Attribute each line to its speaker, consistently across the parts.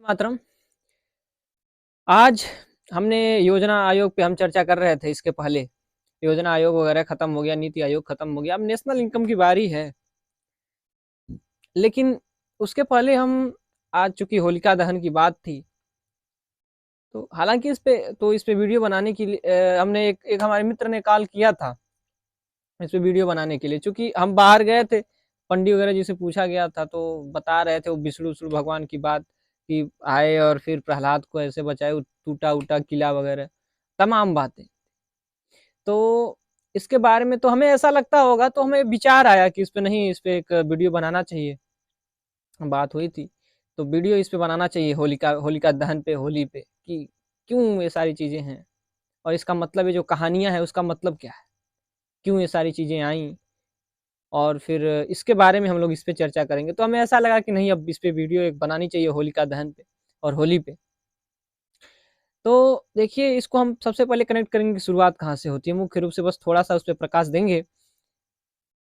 Speaker 1: मातरम। आज हमने योजना आयोग पे हम चर्चा कर रहे थे इसके पहले। योजना आयोग वगैरह खत्म हो गया, नीति आयोग खत्म हो गया, अब नेशनल इनकम की बारी है। लेकिन उसके पहले हम आज चूंकि होलिका दहन की बात थी, तो हालांकि इस पे वीडियो बनाने के लिए हमने एक हमारे मित्र ने कॉल किया था इस पे वीडियो बनाने के लिए। चूंकि हम बाहर गए थे, पंडित वगैरह जी से पूछा गया था तो बता रहे थे वो विष्णु विष्णु भगवान की बात कि आए और फिर प्रहलाद को ऐसे बचाए, टूटा उटा किला वगैरह तमाम बातें। तो इसके बारे में तो हमें ऐसा लगता होगा, तो हमें विचार आया कि इस पे एक वीडियो बनाना चाहिए। बात हुई थी तो वीडियो इस पे बनाना चाहिए, होलिका होलिका दहन पे, होली पे, कि क्यों ये सारी चीजें हैं और इसका मतलब, ये जो कहानियां है उसका मतलब क्या है, क्यों ये सारी चीजें आई, और फिर इसके बारे में हम लोग इस पे चर्चा करेंगे। तो हमें ऐसा लगा कि नहीं, अब इस पे वीडियो एक बनानी चाहिए होलिका दहन पे और होली पे। तो देखिए, इसको हम सबसे पहले कनेक्ट करेंगे कि शुरुआत कहाँ से होती है। मुख्य रूप से बस थोड़ा सा उस पर प्रकाश देंगे।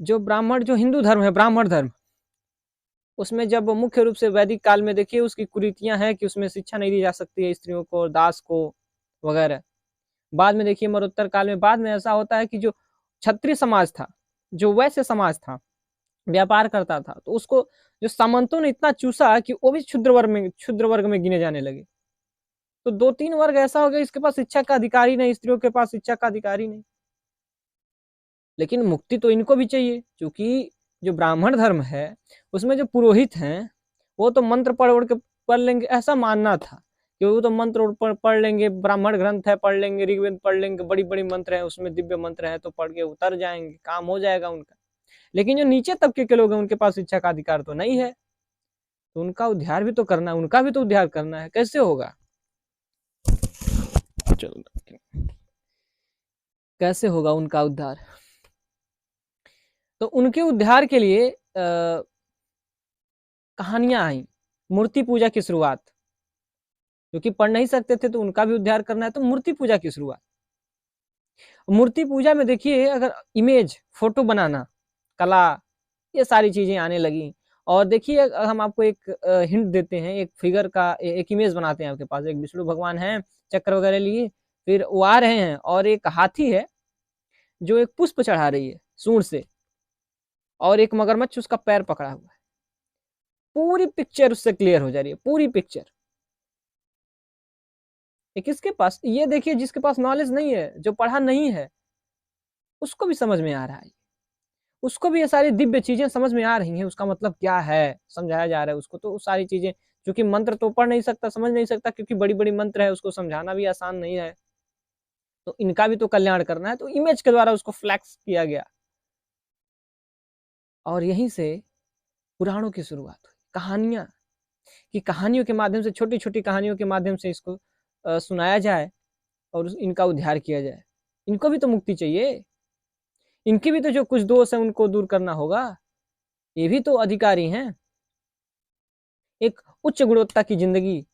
Speaker 1: जो हिंदू धर्म है, ब्राह्मण धर्म, उसमें जब मुख्य रूप से वैदिक काल में देखिए उसकी कुरीतियां हैं कि उसमें शिक्षा नहीं दी जा सकती है स्त्रियों को, दास को वगैरह। बाद में देखिए मरणोत्तर काल में, बाद में ऐसा होता है कि जो क्षत्रिय समाज था, जो वैश्य समाज था, व्यापार करता था, तो उसको जो सामंतों ने इतना चूसा कि वो भी क्षुद्र वर्ग में गिने जाने लगे। तो दो तीन वर्ग ऐसा हो गया इसके पास शिक्षा का अधिकार ही नहीं, स्त्रियों के पास शिक्षा का अधिकार ही नहीं। लेकिन मुक्ति तो इनको भी चाहिए, क्योंकि जो ब्राह्मण धर्म है उसमें जो पुरोहित हैं वो तो मंत्र पढ़ लेंगे, ऐसा मानना था कि वो तो मंत्र पढ़ लेंगे, ब्राह्मण ग्रंथ है पढ़ लेंगे, ऋग्वेद पढ़ लेंगे, बड़ी बड़ी मंत्र है उसमें, दिव्य मंत्र है, तो पढ़ के उतर जाएंगे, काम हो जाएगा उनका। लेकिन जो नीचे तबके के लोग हैं उनके पास शिक्षा का अधिकार तो नहीं है, तो उनका उद्धार भी तो करना है, उनका भी तो उद्धार करना है। कैसे होगा, चलो कैसे होगा उनका उद्धार? तो उनके उद्धार के लिए कहानियां आई। मूर्ति पूजा की शुरुआत, क्योंकि पढ़ नहीं सकते थे तो उनका भी उद्धार करना है, तो मूर्ति पूजा की शुरुआत। मूर्ति पूजा में देखिए, अगर इमेज, फोटो बनाना, कला, ये सारी चीजें आने लगी। और देखिए, हम आपको एक हिंट देते हैं, एक फिगर का एक इमेज बनाते हैं। आपके पास एक विष्णु भगवान है, चक्र वगैरह लिए, फिर वो आ रहे हैं, और एक हाथी है जो एक पुष्प चढ़ा रही है सूंड से, और एक मगरमच्छ उसका पैर पकड़ा हुआ है। पूरी पिक्चर उससे क्लियर हो जा रही है, पूरी पिक्चर। किसके पास, ये देखिए, जिसके पास नॉलेज नहीं है, जो पढ़ा नहीं है, उसको भी समझ में आ रहा है, उसको भी ये सारी दिव्य चीजें समझ में आ रही हैं, उसका मतलब क्या है समझाया जा रहा है उसको। तो वो सारी चीजें, क्योंकि मंत्र तो पढ़ नहीं सकता, समझ नहीं सकता, क्योंकि बड़ी बड़ी मंत्र है, उसको समझाना भी आसान नहीं है, तो इनका भी तो कल्याण करना है, तो इमेज के द्वारा उसको फ्लैक्स किया गया। और यहीं से पुराणों की शुरुआत हुई, कहानियां, कि कहानियों के माध्यम से, छोटी छोटी कहानियों के माध्यम से इसको सुनाया जाए और इनका उद्धार किया जाए। इनको भी तो मुक्ति चाहिए, इनके भी तो जो कुछ दोष है उनको दूर करना होगा, ये भी तो अधिकारी हैं एक उच्च गुणवत्ता की जिंदगी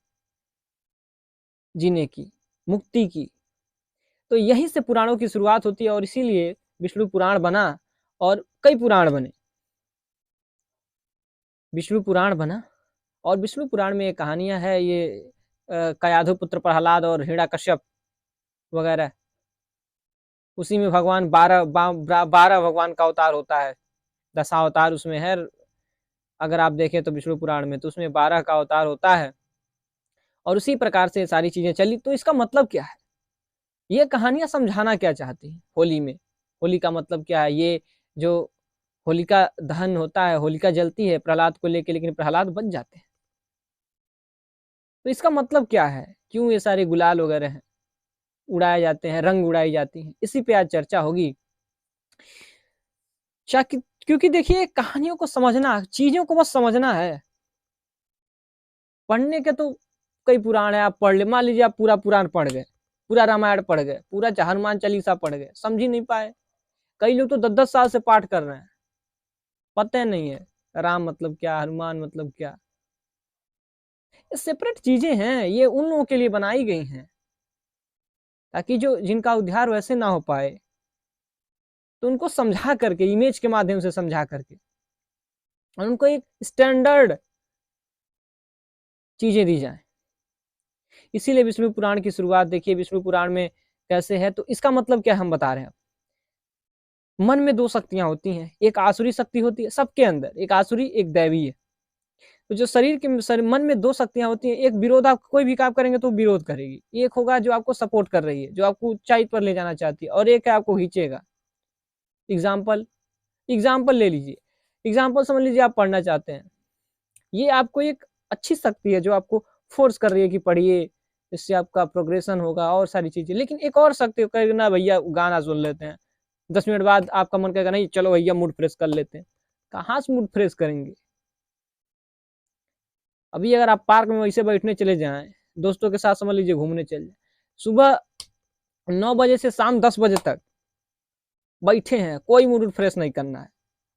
Speaker 1: जीने की, मुक्ति की। तो यहीं से पुराणों की शुरुआत होती है, और इसीलिए विष्णु पुराण बना और कई पुराण बने। विष्णु पुराण बना, और विष्णु पुराण में ये कहानियां है, ये कयाधु पुत्र प्रहलाद और हिरण्यकश्यप वगैरह। उसी में भगवान 12 भगवान का अवतार होता है, दशावतार उसमें है। अगर आप देखें तो विष्णु पुराण में, तो उसमें 12 का अवतार होता है, और उसी प्रकार से सारी चीजें चली। तो इसका मतलब क्या है, ये कहानियां समझाना क्या चाहती है होली में? होली का मतलब क्या है? ये जो होलिका दहन होता है, होलिका जलती है प्रहलाद को लेके, लेकिन प्रहलाद बच जाते हैं, तो इसका मतलब क्या है, क्यों ये सारे गुलाल वगैरह हैं उड़ाए जाते हैं, रंग उड़ाई जाती हैं? इसी पे आज चर्चा होगी। क्योंकि देखिए, कहानियों को समझना, चीजों को बस समझना है। पढ़ने के तो कई पुराण है, आप पढ़ ले, मान लीजिए आप पूरा पुराण पढ़ गए, पूरा रामायण पढ़ गए, पूरा हनुमान चालीसा पढ़ गए, समझ ही नहीं पाए। कई लोग तो 10-10 साल से पाठ कर रहे हैं, पता नहीं है राम मतलब क्या, हनुमान मतलब क्या। ये सेपरेट चीजें हैं, ये उन लोगों के लिए बनाई गई हैं ताकि जो जिनका उद्धार वैसे ना हो पाए, तो उनको समझा करके, इमेज के माध्यम से समझा करके, और उनको एक स्टैंडर्ड चीजें दी जाए। इसीलिए विष्णु पुराण की शुरुआत देखिए विष्णु पुराण में कैसे है, तो इसका मतलब क्या हम बता रहे हैं। मन में दो शक्तियां होती हैं, एक आसुरी शक्ति होती है सबके अंदर, एक आसुरी एक दैवी है। तो जो शरीर के मन में दो शक्तियां होती हैं, एक विरोध, आप कोई भी काम करेंगे तो विरोध करेगी, एक होगा जो आपको सपोर्ट कर रही है, जो आपको ऊंचाई पर ले जाना चाहती है, और एक है आपको खींचेगा। एग्जाम्पल एग्जाम्पल ले लीजिए, एग्जाम्पल समझ लीजिए आप पढ़ना चाहते हैं, ये आपको एक अच्छी शक्ति है जो आपको फोर्स कर रही है कि पढ़िए, इससे आपका प्रोग्रेशन होगा और सारी चीजें। लेकिन एक और शक्ति कहेगा ना भैया गाना सुन लेते हैं, 10 मिनट बाद आपका मन कहेगा नहीं चलो भैया मूड फ्रेश कर लेते हैं। कहाँ से मूड फ्रेश करेंगे? अभी अगर आप पार्क में वैसे बैठने चले जाएं, दोस्तों के साथ समझ लीजिए घूमने चले जाए, सुबह 9 बजे से शाम 10 बजे तक बैठे हैं, कोई मूड फ्रेश नहीं करना है,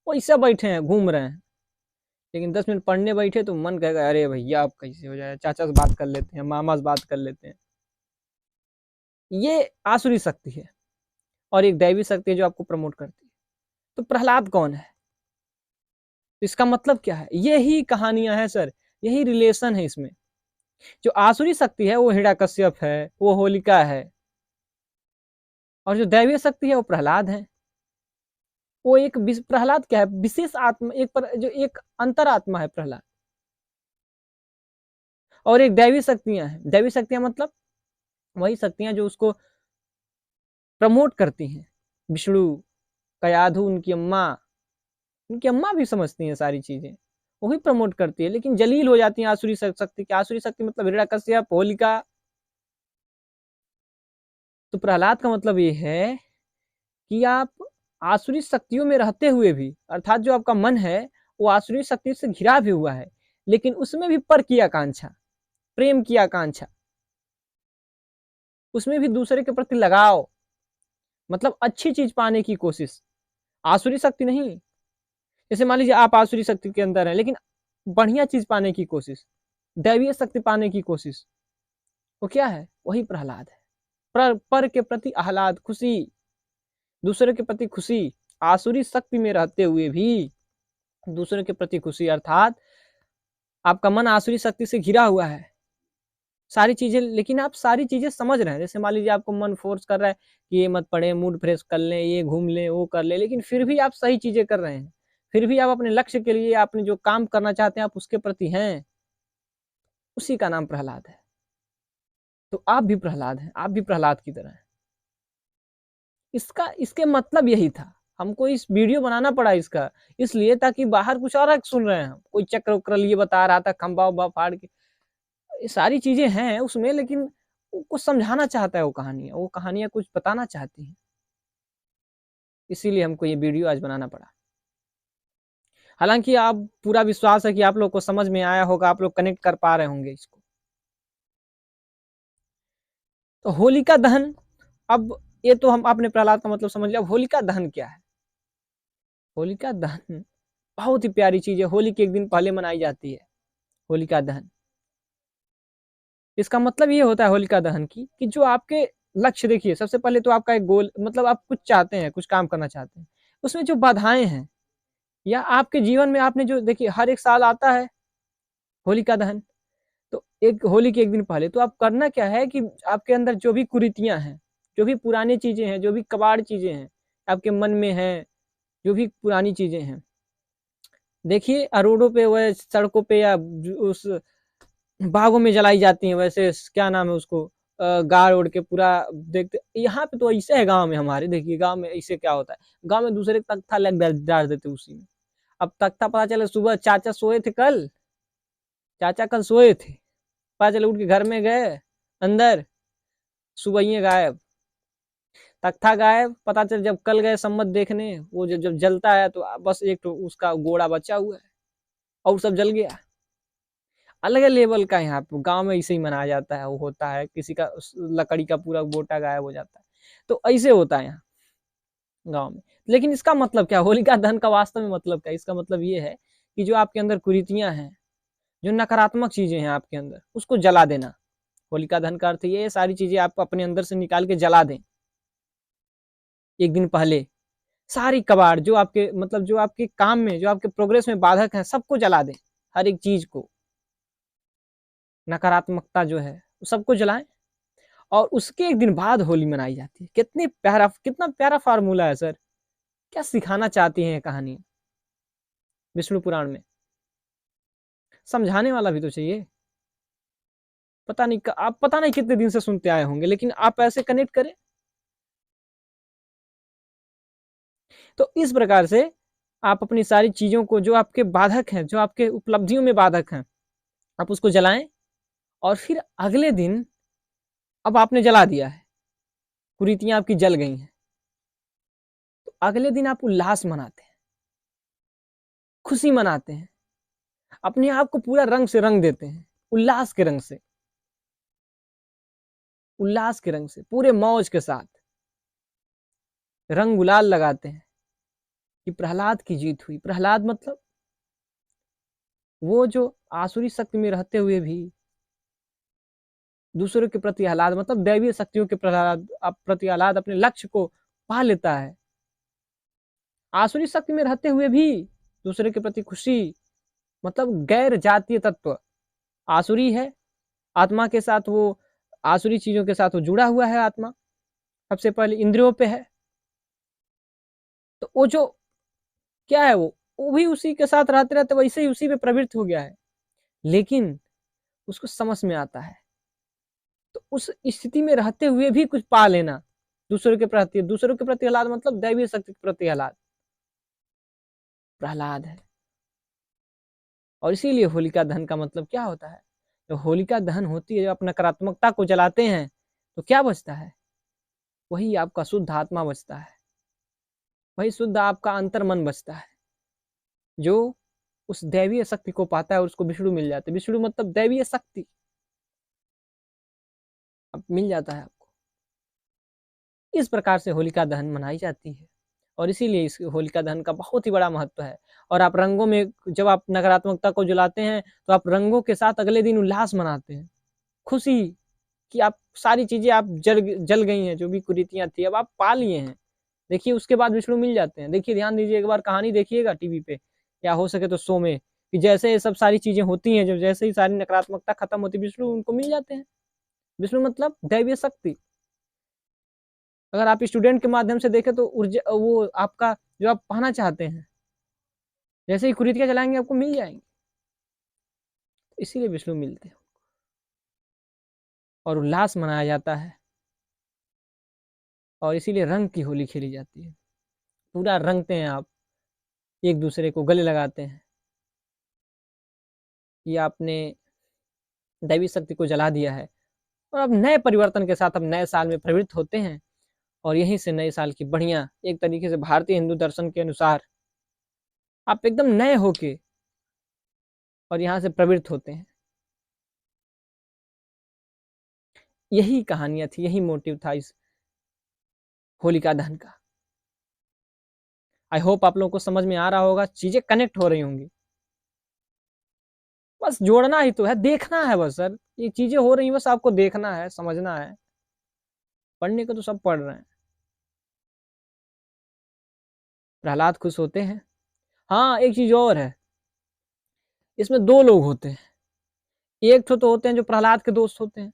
Speaker 1: वैसे बैठे हैं घूम रहे हैं, लेकिन 10 मिनट पढ़ने बैठे तो मन कहेगा अरे भैया आप कैसे हो जाए, चाचा से बात कर लेते हैं, मामा से बात कर लेते हैं। ये आसुरी शक्ति है, और एक दैवी शक्ति है जो आपको प्रमोट करती है। तो प्रहलाद कौन है, इसका मतलब क्या है? यही कहानियां हैं सर, यही रिलेशन है इसमें। जो आसुरी शक्ति है वो हिरण्यकश्यप है, वो होलिका है, और जो दैवीय शक्ति है वो प्रहलाद है। वो एक प्रहलाद क्या है, विशेष आत्मा, जो एक अंतरात्मा है प्रहलाद। और एक दैवी शक्तियां हैं, दैवी शक्तियां मतलब वही शक्तियां जो उसको प्रमोट करती हैं। विष्णु, कयाधु, उनकी अम्मा भी समझती हैं सारी चीजें, वो भी प्रमोट करती है, लेकिन जलील हो जाती है आसुरी शक्ति की। आसुरी शक्ति मतलब हिरण्यकश्यप, होलिका। तो प्रहलाद का मतलब ये है कि आप आसुरी शक्तियों में रहते हुए भी, अर्थात जो आपका मन है वो आसुरी शक्ति से घिरा भी हुआ है, लेकिन उसमें भी पर की आकांक्षा, प्रेम की आकांक्षा, उसमें भी दूसरे के प्रति लगाव, मतलब अच्छी चीज पाने की कोशिश, आसुरी शक्ति नहीं। जैसे मान लीजिए आप आसुरी शक्ति के अंदर हैं, लेकिन बढ़िया चीज पाने की कोशिश, दैवीय शक्ति पाने की कोशिश, वो क्या है? वही प्रहलाद है। पर के प्रति आह्लाद, खुशी, दूसरे के प्रति खुशी, आसुरी शक्ति में रहते हुए भी दूसरे के प्रति खुशी, अर्थात आपका मन आसुरी शक्ति से घिरा हुआ है सारी चीजें, लेकिन आप सारी चीजें समझ रहे हैं। जैसे मान लीजिए आपको मन फोर्स कर रहा है कि ये मत पढ़े, मूड फ्रेश कर लें, ये घूम लें, वो कर ले, लेकिन फिर भी आप सही चीजें कर रहे हैं, फिर भी आप अपने लक्ष्य के लिए, आपने जो काम करना चाहते हैं आप उसके प्रति हैं, उसी का नाम प्रहलाद है। तो आप भी प्रहलाद हैं, आप भी प्रहलाद की तरह हैं। इसके मतलब यही था, हमको इस वीडियो बनाना पड़ा इसका, इसलिए ताकि बाहर कुछ और सुन रहे हैं हम, कोई चक्र उक्र लिए बता रहा था, खंबा उम्बा फाड़ के, ये सारी चीजें हैं उसमें, लेकिन कुछ समझाना चाहता है, वो कहानियां कुछ बताना चाहती हैं, इसीलिए हमको ये वीडियो आज बनाना पड़ा। हालांकि आप पूरा विश्वास है कि आप लोग को समझ में आया होगा, आप लोग कनेक्ट कर पा रहे होंगे इसको। तो होलिका दहन, अब ये तो हम आपने प्रहलाद का मतलब समझ लिया, होलिका दहन क्या है? होलिका दहन बहुत ही प्यारी चीज है, होली के एक दिन पहले मनाई जाती है होलिका दहन। इसका मतलब ये होता है होलिका दहन की कि जो आपके लक्ष्य, देखिए सबसे पहले तो आपका एक गोल, मतलब आप कुछ चाहते हैं, कुछ काम करना चाहते हैं, उसमें जो बाधाएं हैं, या आपके जीवन में आपने जो, देखिए हर एक साल आता है होलिका दहन, तो एक होली के एक दिन पहले तो आप करना क्या है कि आपके अंदर जो भी कुरीतियां हैं, जो भी पुरानी चीजें हैं, जो भी कबाड़ चीजें हैं आपके मन में हैं, जो भी पुरानी चीजें हैं, देखिए रोडों पे, वह सड़कों पे, या उस बागों में जलाई जाती हैं, वैसे क्या नाम है उसको, गाड़ उड़ के पूरा देखते। यहाँ पे तो ऐसे है गांव में हमारे, देखिए गांव में ऐसे क्या होता है, गांव में दूसरे तख्ता लग डाल देते उसी में। अब तख्ता पता चले सुबह चाचा सोए थे कल, चाचा कल सोए थे, पता चले उठ के घर में गए अंदर, सुबह ही गायब, तख्ता गायब। पता चल जब कल गए सम्मत देखने, वो जब जलता है तो बस एक तो उसका गोड़ा बचा हुआ है, और सब जल गया। अलग लेवल का यहाँ पे गांव में ऐसे ही मनाया जाता है, वो होता है किसी का लकड़ी का पूरा बोटा गायब हो जाता है, तो ऐसे होता है यहाँ गांव में। लेकिन इसका मतलब क्या, होलिका दहन का वास्तव में मतलब क्या? इसका मतलब ये है कि जो आपके अंदर कुरीतियां हैं, जो नकारात्मक चीजें हैं आपके अंदर, उसको जला देना। होलिका दहन का अर्थ ये सारी चीजें आप अपने अंदर से निकाल के जला दें एक दिन पहले, सारी कबाड़ जो आपके, मतलब जो आपके काम में, जो आपके प्रोग्रेस में बाधक है, सबको जला दें, हर एक चीज को। नकारात्मकता जो है सबको जलाएं, और उसके एक दिन बाद होली मनाई जाती है। कितना प्यारा फार्मूला है सर। क्या सिखाना चाहती हैं ये कहानी विष्णु पुराण में? समझाने वाला भी तो चाहिए। आप पता नहीं कितने दिन से सुनते आए होंगे, लेकिन आप ऐसे कनेक्ट करें। तो इस प्रकार से आप अपनी सारी चीजों को, जो आपके बाधक हैं, जो आपके उपलब्धियों में बाधक हैं, आप उसको जलाएं, और फिर अगले दिन, अब आपने जला दिया है, कुरीतियां आपकी जल गई हैं, तो अगले दिन आप उल्लास मनाते हैं, खुशी मनाते हैं, अपने आप को पूरा रंग से रंग देते हैं, उल्लास के रंग से, उल्लास के रंग से, पूरे मौज के साथ रंग गुलाल लगाते हैं कि प्रहलाद की जीत हुई। प्रहलाद मतलब वो जो आसुरी शक्ति में रहते हुए भी दूसरों के प्रति आह्लाद, मतलब दैवीय शक्तियों के प्रति आह्लाद, अपने लक्ष्य को पा लेता है। आसुरी शक्ति में रहते हुए भी दूसरे के प्रति खुशी, मतलब गैर जातीय तत्व आसुरी है, आत्मा के साथ वो, आसुरी चीजों के साथ वो जुड़ा हुआ है। आत्मा सबसे पहले इंद्रियों पे है, तो वो जो क्या है, वो भी उसी के साथ रहते रहते वैसे ही उसी पे प्रवृत्त हो गया है, लेकिन उसको समझ में आता है। तो उस स्थिति में रहते हुए भी कुछ पा लेना, दूसरों के प्रति आह्लाद, मतलब दैवीय शक्ति के प्रति आह्लाद, प्रहलाद है। और इसीलिए होलिका दहन का मतलब क्या होता है? जब होलिका दहन होती है, जब आप नकारात्मकता को जलाते हैं, तो क्या बचता है? वही आपका शुद्ध आत्मा बचता है, वही शुद्ध आपका अंतर मन बचता है, जो उस दैवीय शक्ति को पाता है, और उसको विष्णु मिल जाता है। विष्णु मतलब दैवीय शक्ति, अब मिल जाता है आपको। इस प्रकार से होलिका दहन मनाई जाती है, और इसीलिए इस होलिका दहन का बहुत ही बड़ा महत्व है। और आप रंगों में, जब आप नकारात्मकता को जलाते हैं, तो आप रंगों के साथ अगले दिन उल्लास मनाते हैं, खुशी कि आप सारी चीजें आप जल गई हैं, जो भी कुरीतियां थी अब आप पा लिए हैं। देखिए उसके बाद विष्णु मिल जाते हैं। देखिए, ध्यान दीजिए, एक बार कहानी देखिएगा टीवी पे, या हो सके तो शो में, कि जैसे ये सब सारी चीजें होती हैं, जब जैसे ही सारी नकारात्मकता खत्म होती है, विष्णु उनको मिल जाते हैं। विष्णु मतलब दैवीय शक्ति। अगर आप स्टूडेंट के माध्यम से देखें, तो ऊर्जा, वो आपका जो आप पाना चाहते हैं, जैसे ही कुरीतियां जलाएंगे आपको मिल जाएंगे। इसीलिए विष्णु मिलते हैं, और उल्लास मनाया जाता है, और इसीलिए रंग की होली खेली जाती है। पूरा रंगते हैं आप, एक दूसरे को गले लगाते हैं, ये आपने दैवी शक्ति को जला दिया है। और अब नए परिवर्तन के साथ अब नए साल में प्रवृत्त होते हैं, और यहीं से नए साल की बढ़िया, एक तरीके से भारतीय हिंदू दर्शन के अनुसार आप एकदम नए होके और यहाँ से प्रवृत्त होते हैं। यही कहानियां थी, यही मोटिव था इस होलिका दहन का। आई होप आप लोगों को समझ में आ रहा होगा, चीजें कनेक्ट हो रही होंगी। बस जोड़ना ही तो है, देखना है बस सर, ये चीजें हो रही हैं, बस आपको देखना है, समझना है। पढ़ने को तो सब पढ़ रहे हैं। प्रहलाद खुश होते हैं। हाँ, एक चीज और है, इसमें दो लोग होते हैं। एक तो होते हैं जो प्रहलाद के दोस्त होते हैं,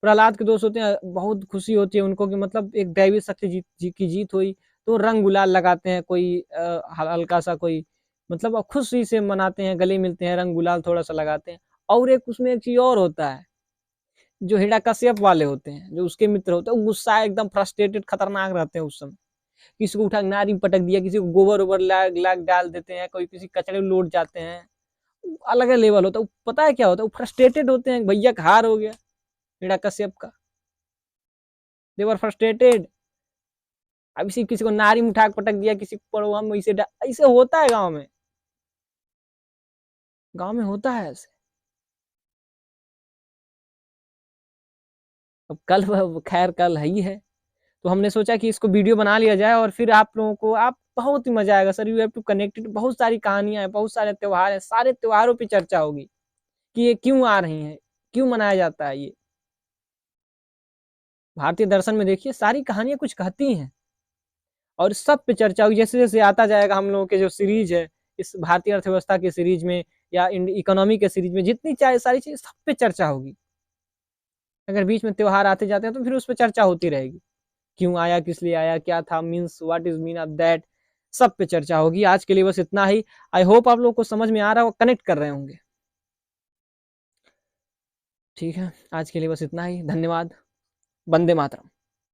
Speaker 1: प्रहलाद के दोस्त होते हैं, बहुत खुशी होती है उनको कि मतलब एक दैवी शक्ति की जीत हुई, तो रंग गुलाल लगाते हैं, कोई हल्का सा कोई, मतलब खुशी से मनाते हैं, गले मिलते हैं, रंग गुलाल थोड़ा सा लगाते हैं। और एक उसमें एक चीज और होता है, जो हिरण्यकश्यप वाले होते हैं, जो उसके मित्र होते हैं, वो गुस्सा एकदम फ्रस्ट्रेटेड खतरनाक रहते हैं उस समय। किसी को उठा नारी पटक दिया, किसी को गोबर ओबर लाग लाग डाल देते हैं, कोई किसी कचरे में लौट जाते हैं। अलग लेवल होता है। पता है क्या होता है, वो फ्रस्ट्रेटेड होते हैं, भैया का हार हो गया हिरण्यकश्यप का, दे वर फ्रस्ट्रेटेड। अब इसी किसी को नारी में उठा पटक दिया, किसी को पड़ोआ में ऐसे होता है गांव में, गांव में होता है ऐसे। अब कल, खैर कल है ही है, तो हमने सोचा कि इसको वीडियो बना लिया जाए, और फिर आप लोगों को, आप बहुत ही मजा आएगा sir. You have to connected, बहुत सारी कहानियां हैं, बहुत सारे त्योहार हैं, सारे त्योहारों पे चर्चा होगी कि ये क्यों आ रही हैं, क्यों मनाया जाता है ये। भारतीय दर्शन में देखिए, सारी कहानियां कुछ कहती हैं, और सब पे चर्चा होगी। जैसे जैसे आता जाएगा हम लोगों के जो सीरीज है, इस भारतीय अर्थव्यवस्था की सीरीज में, या इकोनॉमी के सीरीज में, जितनी चाहे सारी चीज़ सब पे चर्चा होगी। अगर बीच में त्योहार आते जाते हैं तो फिर उस पे चर्चा होती रहेगी, क्यों आया, किस लिए आया, क्या था, means what is mean of that, सब पे चर्चा होगी। आज के लिए बस इतना ही। आई होप आप लोग को समझ में आ रहा हो, कनेक्ट कर रहे होंगे। ठीक है, आज के लिए बस इतना ही। धन्यवाद। वंदे मातरम।